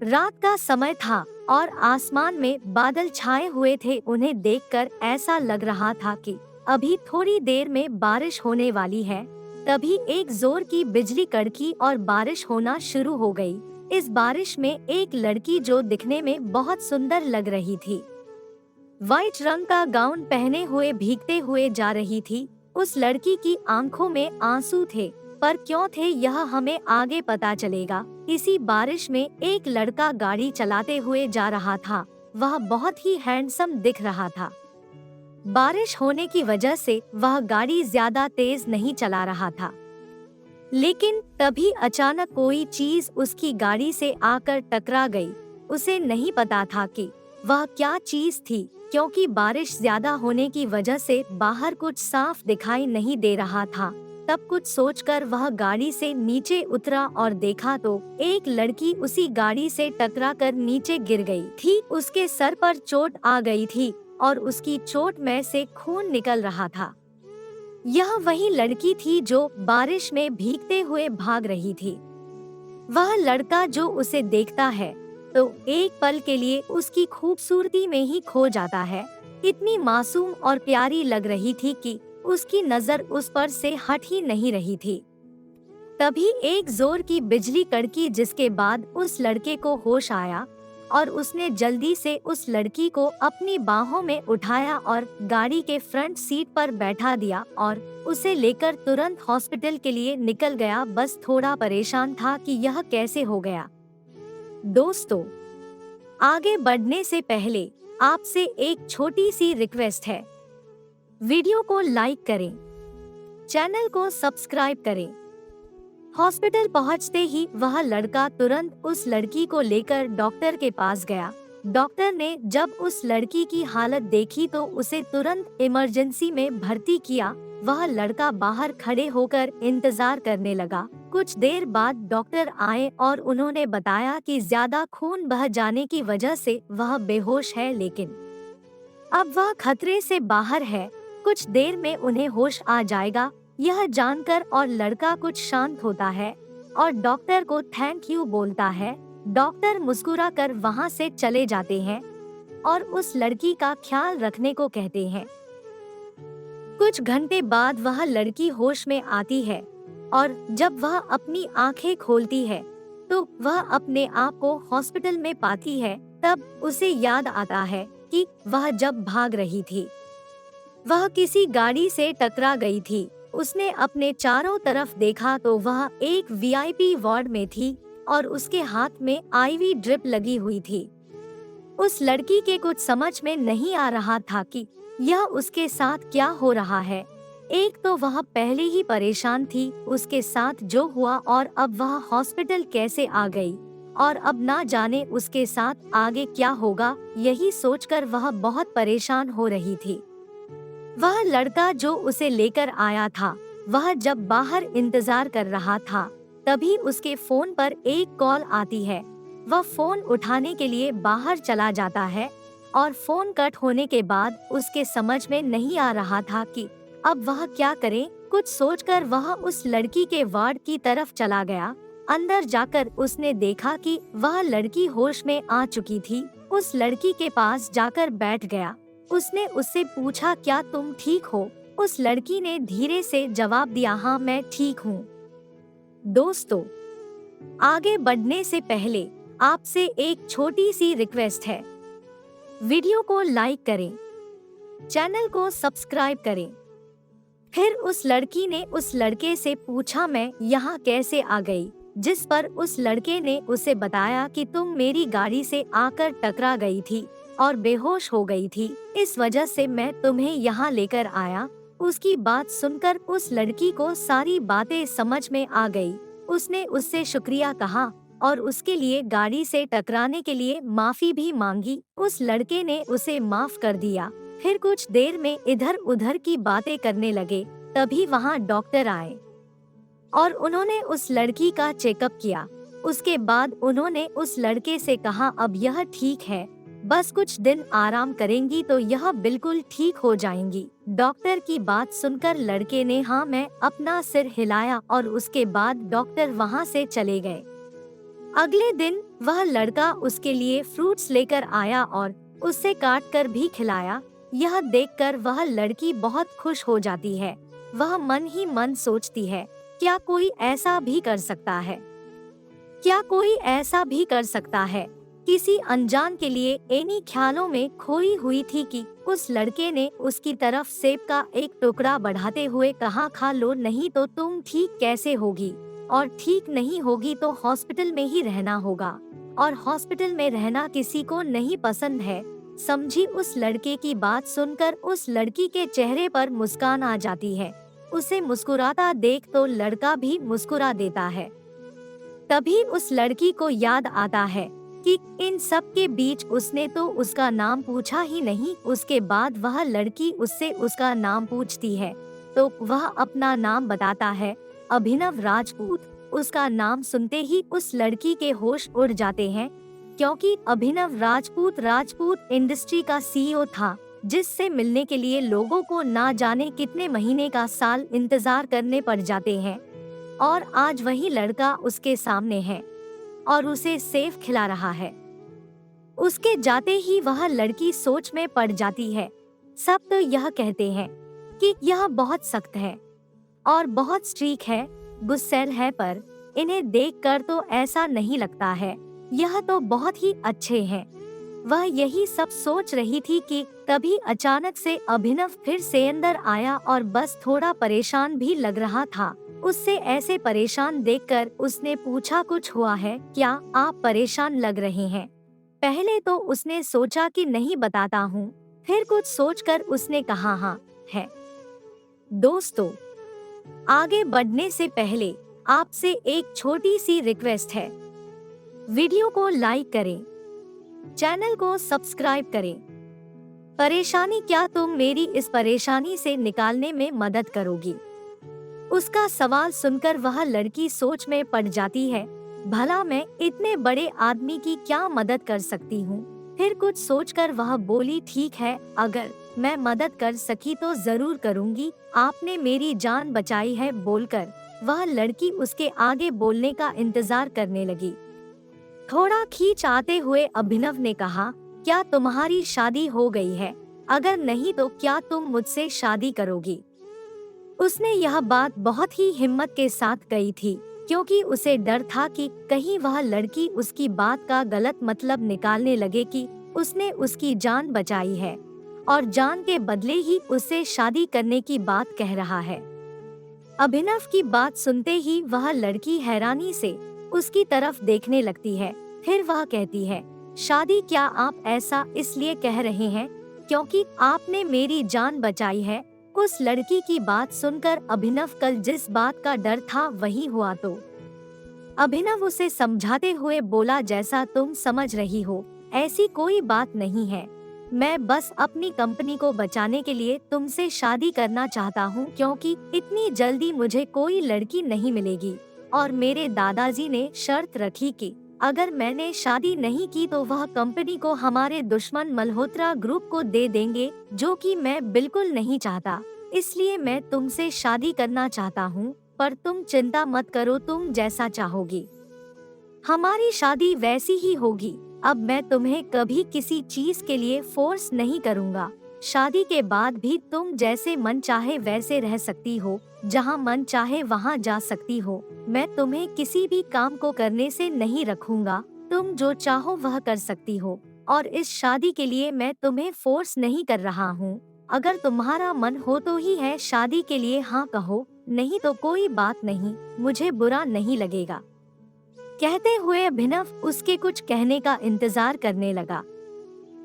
रात का समय था और आसमान में बादल छाए हुए थे। उन्हें देखकर ऐसा लग रहा था कि अभी थोड़ी देर में बारिश होने वाली है। तभी एक जोर की बिजली कड़की और बारिश होना शुरू हो गई। इस बारिश में एक लड़की जो दिखने में बहुत सुंदर लग रही थी, व्हाइट रंग का गाउन पहने हुए भीगते हुए जा रही थी। उस लड़की की आंखों में आंसू थे, पर क्यों थे यह हमें आगे पता चलेगा। इसी बारिश में एक लड़का गाड़ी चलाते हुए जा रहा था। वह बहुत ही हैंडसम दिख रहा था। बारिश होने की वजह से वह गाड़ी ज्यादा तेज नहीं चला रहा था, लेकिन तभी अचानक कोई चीज उसकी गाड़ी से आकर टकरा गई। उसे नहीं पता था कि वह क्या चीज थी, क्योंकि बारिश ज्यादा होने की वजह से बाहर कुछ साफ दिखाई नहीं दे रहा था। तब कुछ सोचकर वह गाड़ी से नीचे उतरा और देखा तो एक लड़की उसी गाड़ी से टकराकर नीचे गिर गई थी। उसके सर पर चोट आ गई थी और उसकी चोट में से खून निकल रहा था। यह वही लड़की थी जो बारिश में भीगते हुए भाग रही थी। वह लड़का जो उसे देखता है तो एक पल के लिए उसकी खूबसूरती में ही खो जाता है। इतनी मासूम और प्यारी लग रही थी कि उसकी नजर उस पर से हट ही नहीं रही थी। तभी एक जोर की बिजली कड़की, जिसके बाद उस लड़के को होश आया और उसने जल्दी से उस लड़की को अपनी बाहों में उठाया और गाड़ी के फ्रंट सीट पर बैठा दिया और उसे लेकर तुरंत हॉस्पिटल के लिए निकल गया। बस थोड़ा परेशान था कि यह कैसे हो गया। दोस्तों, आगे बढ़ने से पहले आपसे एक छोटी सी रिक्वेस्ट है। वीडियो को लाइक करें, चैनल को सब्सक्राइब करें। हॉस्पिटल पहुंचते ही वह लड़का तुरंत उस लड़की को लेकर डॉक्टर के पास गया। डॉक्टर ने जब उस लड़की की हालत देखी तो उसे तुरंत इमरजेंसी में भर्ती किया। वह लड़का बाहर खड़े होकर इंतजार करने लगा। कुछ देर बाद डॉक्टर आए और उन्होंने बताया कि ज्यादा खून बह जाने की वजह से वह बेहोश है, लेकिन अब वह खतरे से बाहर है। कुछ देर में उन्हें होश आ जाएगा। यह जानकर और लड़का कुछ शांत होता है और डॉक्टर को थैंक यू बोलता है। डॉक्टर मुस्कुरा कर वहाँ से चले जाते हैं और उस लड़की का ख्याल रखने को कहते हैं। कुछ घंटे बाद वह लड़की होश में आती है और जब वह अपनी आंखें खोलती है तो वह अपने आप को हॉस्पिटल में पाती है। तब उसे याद आता है कि वह जब भाग रही थी वह किसी गाड़ी से टकरा गई थी। उसने अपने चारों तरफ देखा तो वह एक वीआईपी वार्ड में थी और उसके हाथ में आईवी ड्रिप लगी हुई थी। उस लड़की के कुछ समझ में नहीं आ रहा था कि यह उसके साथ क्या हो रहा है। एक तो वह पहले ही परेशान थी उसके साथ जो हुआ, और अब वह हॉस्पिटल कैसे आ गई और अब ना जाने उसके साथ आगे क्या होगा। यही सोचकर वह बहुत परेशान हो रही थी। वह लड़का जो उसे लेकर आया था, वह जब बाहर इंतजार कर रहा था तभी उसके फोन पर एक कॉल आती है। वह फोन उठाने के लिए बाहर चला जाता है और फोन कट होने के बाद उसके समझ में नहीं आ रहा था कि अब वह क्या करे। कुछ सोचकर वह उस लड़की के वार्ड की तरफ चला गया। अंदर जाकर उसने देखा कि वह लड़की होश में आ चुकी थी। उस लड़की के पास जाकर बैठ गया। उसने उससे पूछा, क्या तुम ठीक हो? उस लड़की ने धीरे से जवाब दिया, हाँ मैं ठीक हूँ। दोस्तों, आगे बढ़ने से पहले आपसे एक छोटी सी रिक्वेस्ट है। वीडियो को लाइक करें, चैनल को सब्सक्राइब करें। फिर उस लड़की ने उस लड़के से पूछा, मैं यहाँ कैसे आ गई? जिस पर उस लड़के ने उसे बताया कि तुम मेरी गाड़ी से आकर टकरा गई थी और बेहोश हो गई थी, इस वजह से मैं तुम्हें यहाँ लेकर आया। उसकी बात सुनकर उस लड़की को सारी बातें समझ में आ गई। उसने उससे शुक्रिया कहा और उसके लिए गाड़ी से टकराने के लिए माफी भी मांगी। उस लड़के ने उसे माफ कर दिया। फिर कुछ देर में इधर उधर की बातें करने लगे। तभी वहाँ डॉक्टर आए और उन्होंने उस लड़की का चेकअप किया। उसके बाद उन्होंने उस लड़के से कहा, अब यह ठीक है, बस कुछ दिन आराम करेंगी तो यह बिल्कुल ठीक हो जाएंगी। डॉक्टर की बात सुनकर लड़के ने हाँ मैं अपना सिर हिलाया और उसके बाद डॉक्टर वहाँ से चले गए। अगले दिन वह लड़का उसके लिए फ्रूट्स लेकर आया और उसे काट कर भी खिलाया। यह देखकर वह लड़की बहुत खुश हो जाती है। वह मन ही मन सोचती है, क्या कोई ऐसा भी कर सकता है? क्या कोई ऐसा भी कर सकता है? किसी अनजान के लिए एनी ख्यालों में खोई हुई थी कि उस लड़के ने उसकी तरफ सेब का एक टुकड़ा बढ़ाते हुए कहा, खा लो, नहीं तो तुम ठीक कैसे होगी, और ठीक नहीं होगी तो हॉस्पिटल में ही रहना होगा, और हॉस्पिटल में रहना किसी को नहीं पसंद है। समझी? उस लड़के की बात सुनकर उस लड़की के चेहरे पर मुस्कान आ जाती है। उसे मुस्कुराता देख तो लड़का भी मुस्कुरा देता है। तभी उस लड़की को याद आता है कि इन सब के बीच उसने तो उसका नाम पूछा ही नहीं। उसके बाद वह लड़की उससे उसका नाम पूछती है तो वह अपना नाम बताता है, अभिनव राजपूत। उसका नाम सुनते ही उस लड़की के होश उड़ जाते हैं, क्योंकि अभिनव राजपूत इंडस्ट्री का सीईओ था, जिससे मिलने के लिए लोगों को ना जाने कितने महीने का साल इंतजार करने पड़ जाते हैं। और आज वही लड़का उसके सामने है और उसे सेब खिला रहा है। उसके जाते ही वह लड़की सोच में पड़ जाती है। सब तो यह कहते हैं कि यह बहुत सख्त है और बहुत स्ट्रिक्ट है, गुस्सैल है, पर इन्हें देखकर तो ऐसा नहीं लगता है। यह तो बहुत ही अच्छे हैं। वह यही सब सोच रही थी कि तभी अचानक से अभिनव फिर से अंदर आया और बस थोड़ा परेशान भी लग रहा था। उससे ऐसे परेशान देखकर उसने पूछा, कुछ हुआ है क्या? आप परेशान लग रहे हैं। पहले तो उसने सोचा कि नहीं बताता हूँ, फिर कुछ सोचकर उसने कहा, हाँ है। दोस्तों, आगे बढ़ने से पहले आपसे एक छोटी सी रिक्वेस्ट है। वीडियो को लाइक करें, चैनल को सब्सक्राइब करें। परेशानी क्या? तुम मेरी इस परेशानी से निकालने में मदद करोगी? उसका सवाल सुनकर वह लड़की सोच में पड़ जाती है, भला मैं इतने बड़े आदमी की क्या मदद कर सकती हूँ? फिर कुछ सोचकर वह बोली, ठीक है, अगर मैं मदद कर सकी तो जरूर करूँगी, आपने मेरी जान बचाई है। बोलकर वह लड़की उसके आगे बोलने का इंतजार करने लगी। थोड़ा खींच आते हुए अभिनव ने कहा, क्या तुम्हारी शादी हो गई है? अगर नहीं तो क्या तुम मुझसे शादी करोगी? उसने यह बात बहुत ही हिम्मत के साथ कही थी, क्योंकि उसे डर था कि कहीं वह लड़की उसकी बात का गलत मतलब निकालने लगे कि उसने उसकी जान बचाई है और जान के बदले ही उससे शादी करने की बात कह रहा है। अभिनव की बात सुनते ही वह लड़की हैरानी से उसकी तरफ देखने लगती है। फिर वह कहती है, शादी? क्या आप ऐसा इसलिए कह रहे हैं क्योंकि आपने मेरी जान बचाई है? उस लड़की की बात सुनकर अभिनव कल जिस बात का डर था वही हुआ। तो अभिनव उसे समझाते हुए बोला, जैसा तुम समझ रही हो ऐसी कोई बात नहीं है। मैं बस अपनी कंपनी को बचाने के लिए तुमसे शादी करना चाहता हूँ, क्योंकि इतनी जल्दी मुझे कोई लड़की नहीं मिलेगी और मेरे दादाजी ने शर्त रखी कि अगर मैंने शादी नहीं की तो वह कंपनी को हमारे दुश्मन मल्होत्रा ग्रुप को दे देंगे, जो कि मैं बिल्कुल नहीं चाहता। इसलिए मैं तुमसे शादी करना चाहता हूँ, पर तुम चिंता मत करो, तुम जैसा चाहोगी हमारी शादी वैसी ही होगी। अब मैं तुम्हें कभी किसी चीज के लिए फोर्स नहीं करूँगा। शादी के बाद भी तुम जैसे मन चाहे वैसे रह सकती हो, जहाँ मन चाहे वहाँ जा सकती हो। मैं तुम्हें किसी भी काम को करने से नहीं रखूंगा, तुम जो चाहो वह कर सकती हो, और इस शादी के लिए मैं तुम्हें फोर्स नहीं कर रहा हूँ। अगर तुम्हारा मन हो तो ही है शादी के लिए हाँ कहो, नहीं तो कोई बात नहीं, मुझे बुरा नहीं लगेगा। कहते हुए अभिनव उसके कुछ कहने का इंतजार करने लगा।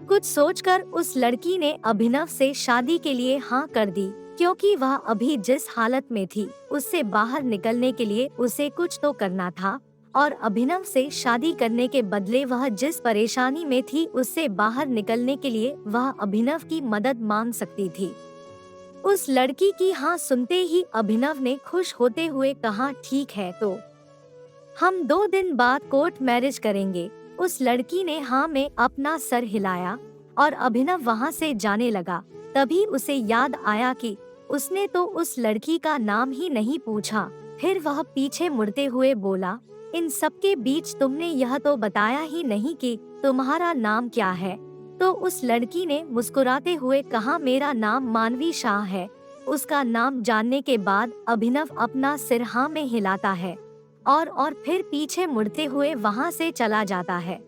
कुछ सोचकर उस लड़की ने अभिनव से शादी के लिए हाँ कर दी, क्योंकि वह अभी जिस हालत में थी उससे बाहर निकलने के लिए उसे कुछ तो करना था, और अभिनव से शादी करने के बदले वह जिस परेशानी में थी उससे बाहर निकलने के लिए वह अभिनव की मदद मांग सकती थी। उस लड़की की हाँ सुनते ही अभिनव ने खुश होते हुए कहा, ठीक है, तो हम 2 दिन बाद कोर्ट मैरिज करेंगे। उस लड़की ने हाँ में अपना सर हिलाया और अभिनव वहाँ से जाने लगा। तभी उसे याद आया कि उसने तो उस लड़की का नाम ही नहीं पूछा। फिर वह पीछे मुड़ते हुए बोला, इन सबके बीच तुमने यह तो बताया ही नहीं कि तुम्हारा नाम क्या है। तो उस लड़की ने मुस्कुराते हुए कहा, मेरा नाम मानवी शाह है। उसका नाम जानने के बाद अभिनव अपना सिर हाँ में हिलाता है और फिर पीछे मुड़ते हुए वहाँ से चला जाता है।